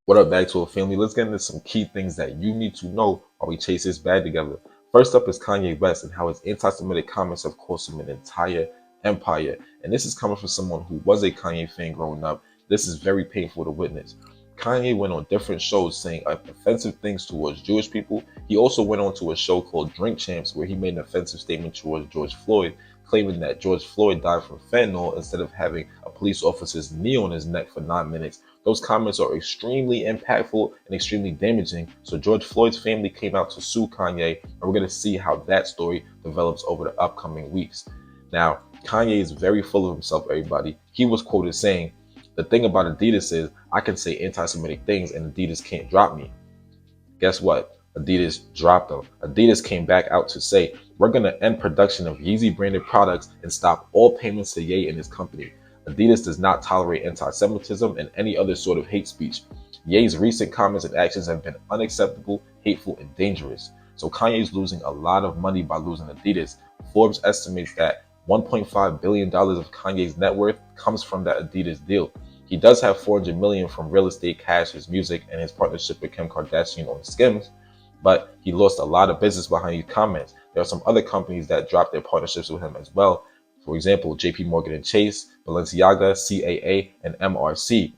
What up, back to a family? Let's get into some key things that you need to know while we chase this bag together. First up is Kanye West and how his anti-Semitic comments have cost him an entire empire. And this is coming from someone who was a Kanye fan growing up. This is very painful to witness. Kanye went on different shows saying offensive things towards Jewish people. He also went on to a show called Drink Champs where he made an offensive statement towards George Floyd, claiming that George Floyd died from fentanyl instead of having a police officer's knee on his neck for 9 minutes. Those comments are extremely impactful and extremely damaging. So George Floyd's family came out to sue Kanye, and we're going to see how that story develops over the upcoming weeks. Now, Kanye is very full of himself, everybody. He was quoted saying, "The thing about Adidas is I can say anti-Semitic things and Adidas can't drop me." Guess what? Adidas dropped them. Adidas came back out to say, "We're going to end production of Yeezy branded products and stop all payments to Ye and his company." Adidas does not tolerate anti-Semitism and any other sort of hate speech. Ye's recent comments and actions have been unacceptable, hateful, and dangerous. So Kanye's losing a lot of money by losing Adidas. Forbes estimates that $1.5 billion of Kanye's net worth comes from that Adidas deal. He does have $400 million from real estate, cash, his music, and his partnership with Kim Kardashian on Skims, but he lost a lot of business behind these comments. There are some other companies that dropped their partnerships with him as well. For example, JP Morgan and Chase, Balenciaga, CAA, and MRC.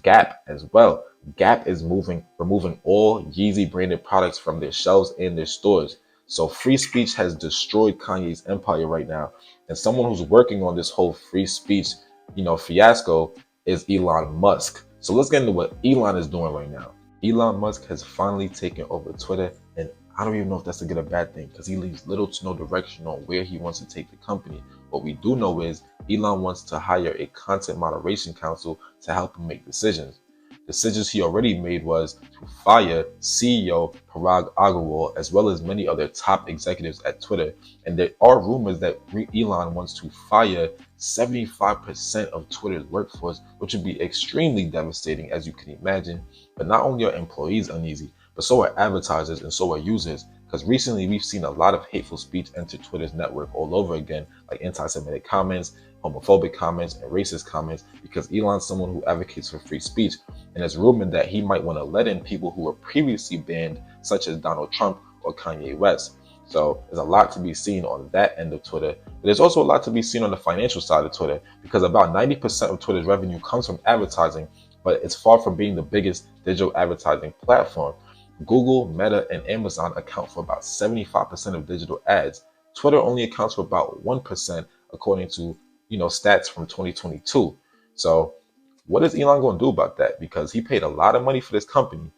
Gap as well. Gap is removing all Yeezy branded products from their shelves and their stores. So free speech has destroyed Kanye's empire right now. And someone who's working on this whole free speech, fiasco is Elon Musk. So let's get into what Elon is doing right now. Elon Musk has finally taken over Twitter, and I don't even know if that's a good or bad thing because he leaves little to no direction on where he wants to take the company. What we do know is Elon wants to hire a content moderation council to help him make decisions. Decisions he already made was to fire CEO Parag Agrawal as well as many other top executives at Twitter. And there are rumors that Elon wants to fire 75% of Twitter's workforce, which would be extremely devastating, as you can imagine. But not only are employees uneasy, but so are advertisers and so are users. Because recently we've seen a lot of hateful speech enter Twitter's network all over again, like anti-Semitic comments, homophobic comments, and racist comments, because Elon's someone who advocates for free speech. And it's rumored that he might want to let in people who were previously banned, such as Donald Trump or Kanye West. So there's a lot to be seen on that end of Twitter. But there's also a lot to be seen on the financial side of Twitter, because about 90% of Twitter's revenue comes from advertising, but it's far from being the biggest digital advertising platform. Google, Meta, and Amazon account for about 75% of digital ads. Twitter only accounts for about 1%, according to stats from 2022. So what is Elon going to do about that? Because he paid a lot of money for this company,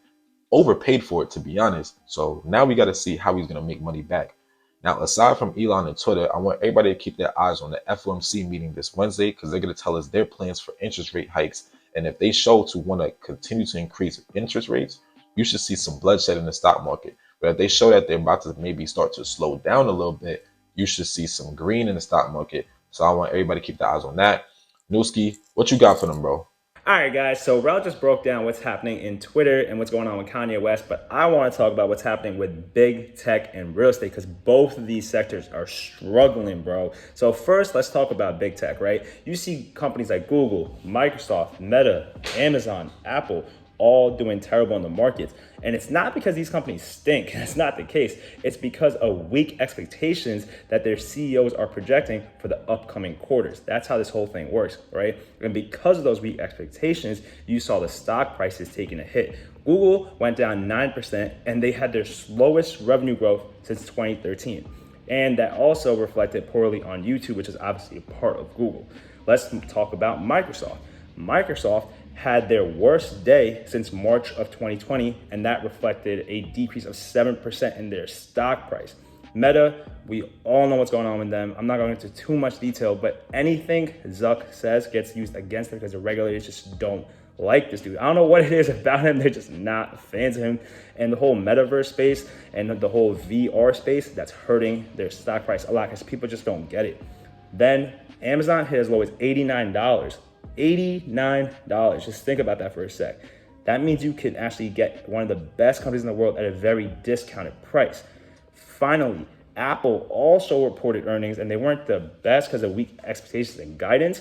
overpaid for it, to be honest. So now we got to see how he's going to make money back. Now, aside from Elon and Twitter, I want everybody to keep their eyes on the FOMC meeting this Wednesday, because they're going to tell us their plans for interest rate hikes. And if they show to want to continue to increase interest rates, you should see some bloodshed in the stock market. But if they show that they're about to maybe start to slow down a little bit, you should see some green in the stock market. So I want everybody to keep their eyes on that. Newski, what you got for them, bro? All right, guys, so Rel just broke down what's happening in Twitter and what's going on with Kanye West, but I want to talk about what's happening with big tech and real estate, because both of these sectors are struggling, bro. So first, let's talk about big tech, right? You see companies like Google, Microsoft, Meta, Amazon, Apple, all doing terrible in the markets. And it's not because these companies stink. That's not the case. It's because of weak expectations that their CEOs are projecting for the upcoming quarters. That's how this whole thing works, right? And because of those weak expectations, you saw the stock prices taking a hit. Google went down 9% and they had their slowest revenue growth since 2013. And that also reflected poorly on YouTube, which is obviously a part of Google. Let's talk about Microsoft. Microsoft had their worst day since March of 2020, and that reflected a decrease of 7% in their stock price. Meta, we all know what's going on with them. I'm not going into too much detail, but anything Zuck says gets used against him because the regulators just don't like this dude. I don't know what it is about him. They're just not fans of him. And the whole metaverse space and the whole VR space, that's hurting their stock price a lot because people just don't get it. Then Amazon hit as low as $89. $89. Just think about that for a sec. That means you can actually get one of the best companies in the world at a very discounted price. Finally, Apple also reported earnings, and they weren't the best because of weak expectations and guidance.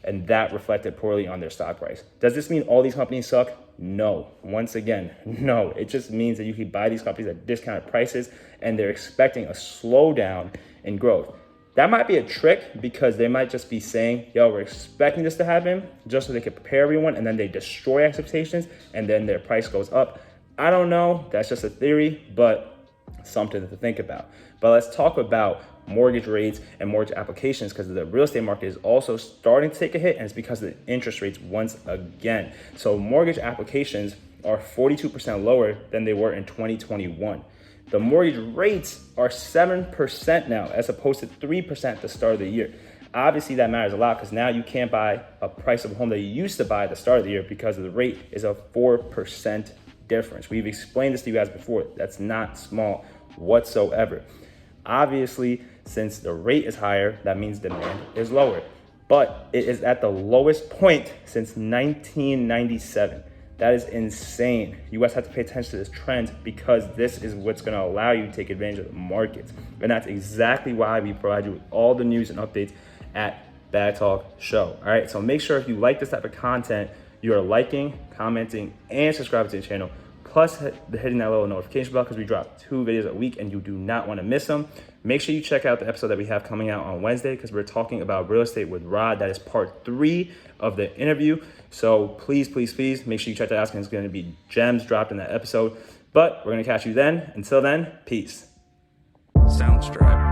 and that reflected poorly on their stock price. Does this mean all these companies suck? No. Once again, no. It just means that you can buy these companies at discounted prices and they're expecting a slowdown in growth. That might be a trick because they might just be saying, yo, we're expecting this to happen just so they can prepare everyone, and then they destroy expectations and then their price goes up. I don't know. That's just a theory, but something to think about. But let's talk about mortgage rates and mortgage applications, because the real estate market is also starting to take a hit, and it's because of the interest rates once again. So mortgage applications are 42% lower than they were in 2021. The mortgage rates are 7% now, as opposed to 3% at the start of the year. Obviously, that matters a lot because now you can't buy a price of a home that you used to buy at the start of the year because of the rate is a 4% difference. We've explained this to you guys before. That's not small whatsoever. Obviously, since the rate is higher, that means demand is lower. But it is at the lowest point since 1997. That is insane. You guys have to pay attention to this trend because this is what's going to allow you to take advantage of the markets. And that's exactly why we provide you with all the news and updates at Bag Talk Show. All right, so make sure if you like this type of content, you are liking, commenting, and subscribing to the channel. Plus hitting that little notification bell because we drop 2 videos a week and you do not want to miss them. Make sure you check out the episode that we have coming out on Wednesday because we're talking about real estate with Rod. That is part 3 of the interview. So please, please, please make sure you check that out because it's going to be gems dropped in that episode. But we're going to catch you then. Until then, peace. Soundstripe.